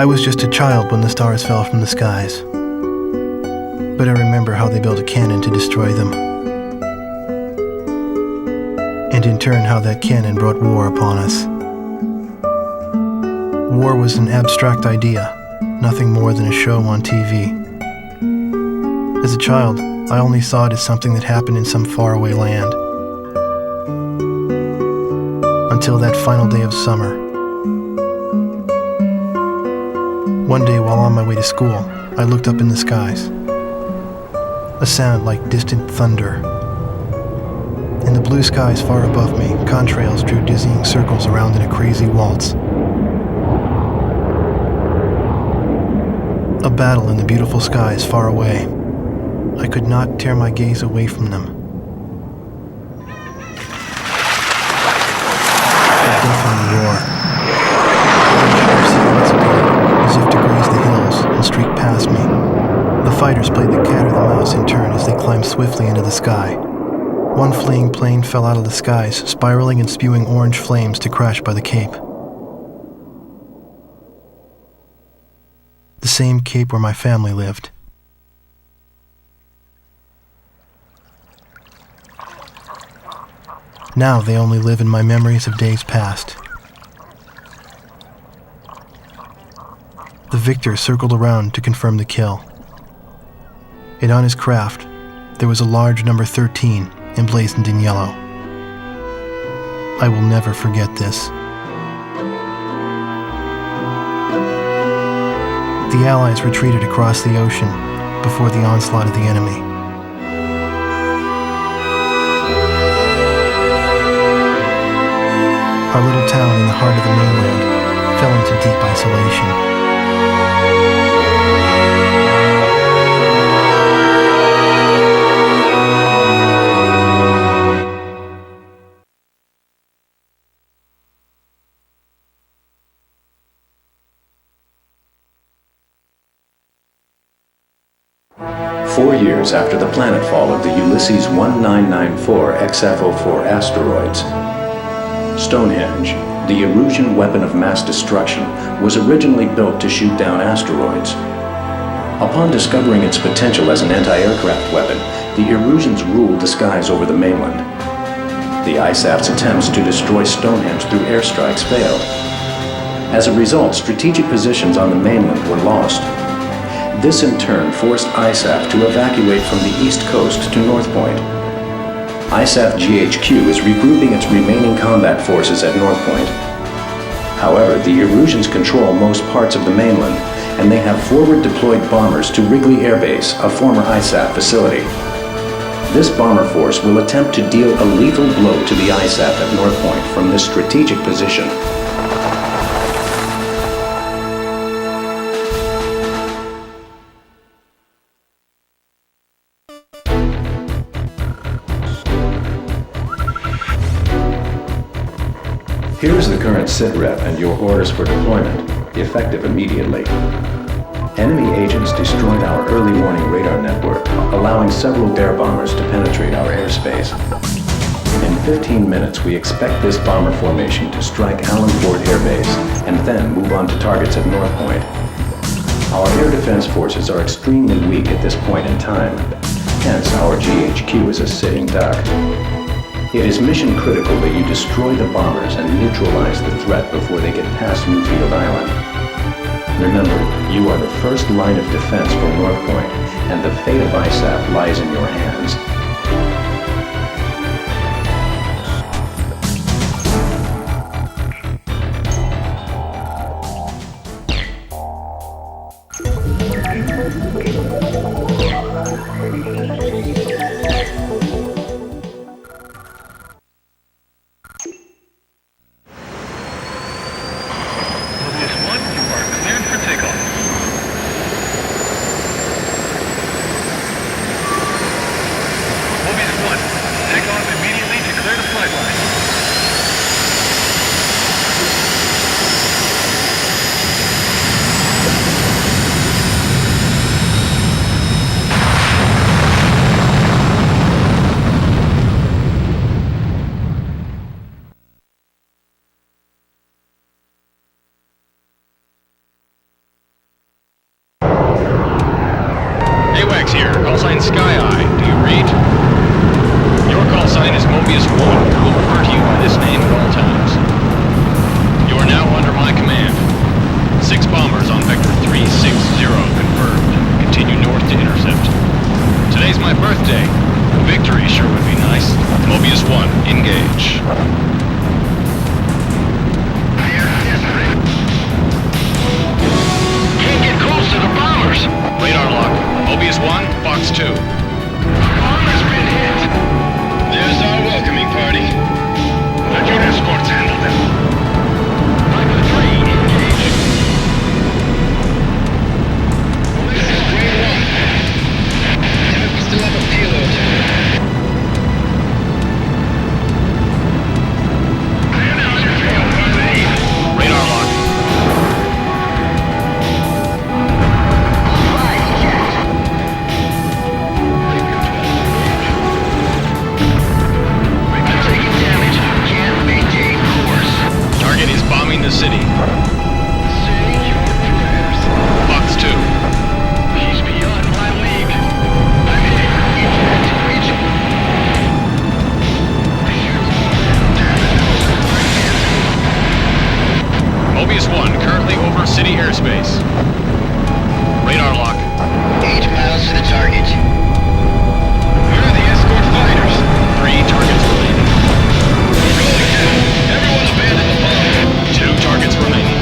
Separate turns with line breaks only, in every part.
was just a child when the stars fell from the skies, but I remember how they built a cannon to destroy them, and in turn how that cannon brought war upon us. War was an abstract idea, nothing more than a show on TV. As a child, I only saw it as something that happened in some faraway land. Until that final day of summer. One day while on my way to school, I looked up in the skies. A sound like distant thunder. In the blue skies far above me, contrails drew dizzying circles around in a crazy waltz. A battle in the beautiful skies far away. I could not tear my gaze away from them. A deafening roar. Silhouettes appeared, as if to graze the hills and streak past me. The fighters played the cat or the mouse in turn as they climbed swiftly into the sky. One fleeing plane fell out of the skies, spiraling and spewing orange flames to crash by the Cape. The same Cape where my family lived. Now they only live in my memories of days past. The victor circled around to confirm the kill. And on his craft, there was a large number 13 emblazoned in yellow. I will never forget this. The Allies retreated across the ocean before the onslaught of the enemy. Our little town in the heart of the mainland fell into deep isolation.
Four years after the planetfall of the Ulysses 1994 XF04 asteroids, Stonehenge, the Erusian weapon of mass destruction, was originally built to shoot down asteroids. Upon discovering its potential as an anti-aircraft weapon, the Erusians ruled the skies over the mainland. The ISAF's attempts to destroy Stonehenge through airstrikes failed. As a result, strategic positions on the mainland were lost. This in turn forced ISAF to evacuate from the east coast to North Point. ISAF GHQ is regrouping its remaining combat forces at North Point. However, the Erusians control most parts of the mainland, and they have forward-deployed bombers to Wrigley Air Base, a former ISAF facility. This bomber force will attempt to deal a lethal blow to the ISAF at North Point from this strategic position. Here is the current SITREP and your orders for deployment, effective immediately. Enemy agents destroyed our early warning radar network, allowing several air bombers to penetrate our airspace. In 15 minutes, we expect this bomber formation to strike Allen Ford Air Base and then move on to targets at North Point. Our air defense forces are extremely weak at this point in time, hence our GHQ is a sitting duck. It is mission critical that you destroy the bombers and neutralize the threat before they get past Newfield Island. Remember, you are the first line of defense for North Point, and the fate of ISAF lies in your hands.
here. Call sign Sky Eye. Do you read? Your call sign is Mobius 1. We will refer to you by this name at all times. You are now under my command. 6 bombers on Vector 360 confirmed. Continue north to intercept. Today's my birthday. Victory sure would be nice. Mobius 1, engage. Can't get close to the bombers. Radar lock. Mobius 1, Fox 2. Bomber's been hit. There's our welcoming party. Let your escorts handle them. Viper 3, engage. This is Grade 1. Damn it, we still have a payload. Radar lock. Taking damage. Can't maintain course. Target is bombing the city. Say your prayers. Fox 2. He's beyond my league. I'm hit. You can't reach him. Mobius 1, currently over city airspace. Radar lock. 8 miles to the target. Where are the escort fighters? 3 targets remaining. We're going down. Everyone abandon the bomb. 2 targets remaining.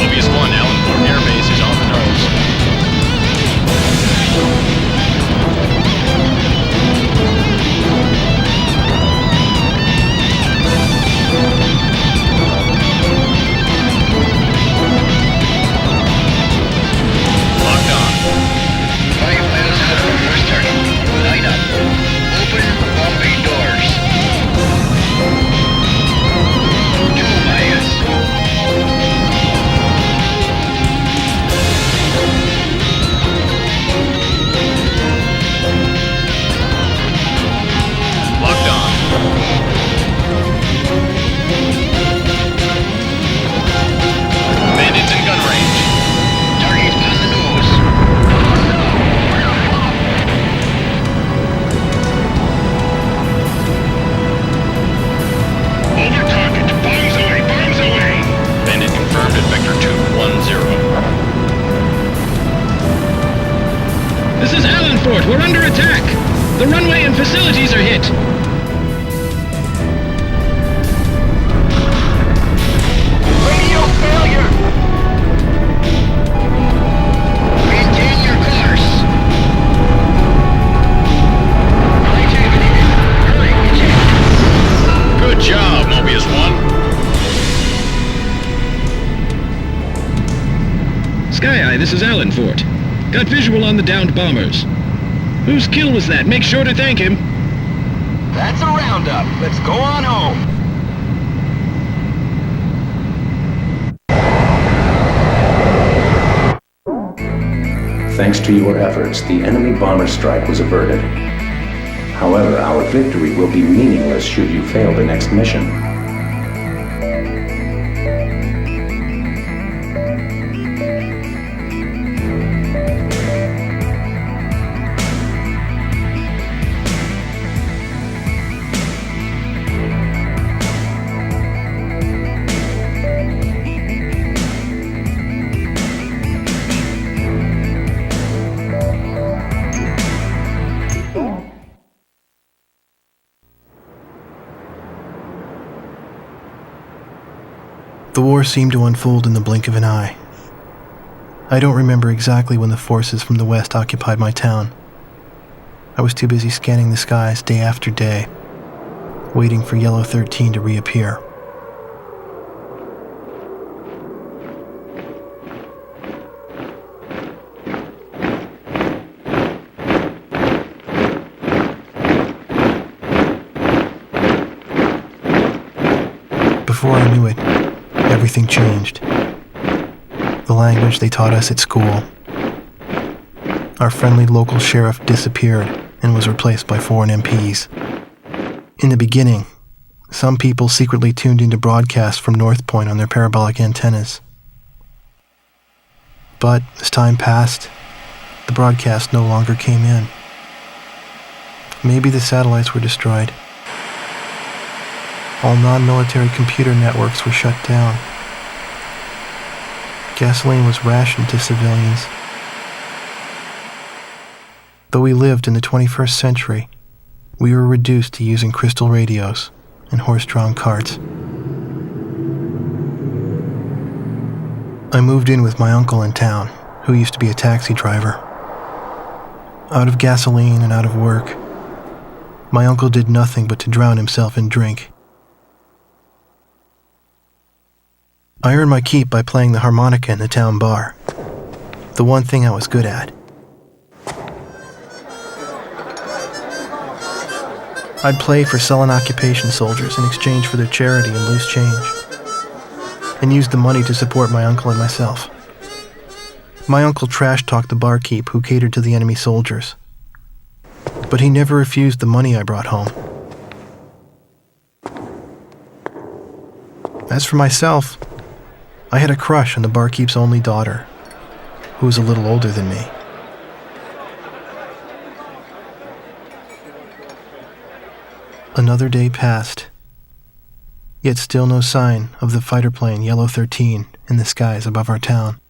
Mobius 1, Allen Fort Air Base is on the nose. Locked on. 5 miles to the first target. Line up. Open bomb bay doors. 2 miles. Locked on. Bandits in gun range. Target on the nose. Over target. Bombs away. Bombs away. Bandit confirmed at Vector 210.
This is Allen Fort. We're under attack. The runway and facilities are hit.
Radio failure.
Maintain your course.
Hurry, good job, Mobius 1.
Sky Eye, this is Allen Fort. Got visual on the downed bombers. Whose kill was that? Make sure to thank him.
That's a roundup. Let's go on home.
Thanks to your efforts, the enemy bomber strike was averted. However, our victory will be meaningless should you fail the next mission.
The war seemed to unfold in the blink of an eye. I don't remember exactly when the forces from the west occupied my town. I was too busy scanning the skies day after day, waiting for Yellow 13 to reappear. Before I knew it, everything changed. The language they taught us at school. Our friendly local sheriff disappeared and was replaced by foreign MPs. In the beginning, some people secretly tuned into broadcasts from North Point on their parabolic antennas. But as time passed, the broadcast no longer came in. Maybe the satellites were destroyed. All non-military computer networks were shut down. Gasoline was rationed to civilians. Though we lived in the 21st century, we were reduced to using crystal radios and horse-drawn carts. I moved in with my uncle in town, who used to be a taxi driver. Out of gasoline and out of work, my uncle did nothing but to drown himself in drink. I earned my keep by playing the harmonica in the town bar, the one thing I was good at. I'd play for sullen occupation soldiers in exchange for their charity and loose change, and used the money to support my uncle and myself. My uncle trash-talked the barkeep who catered to the enemy soldiers, but he never refused the money I brought home. As for myself, I had a crush on the barkeep's only daughter, who was a little older than me. Another day passed, yet still no sign of the fighter plane Yellow 13 in the skies above our town.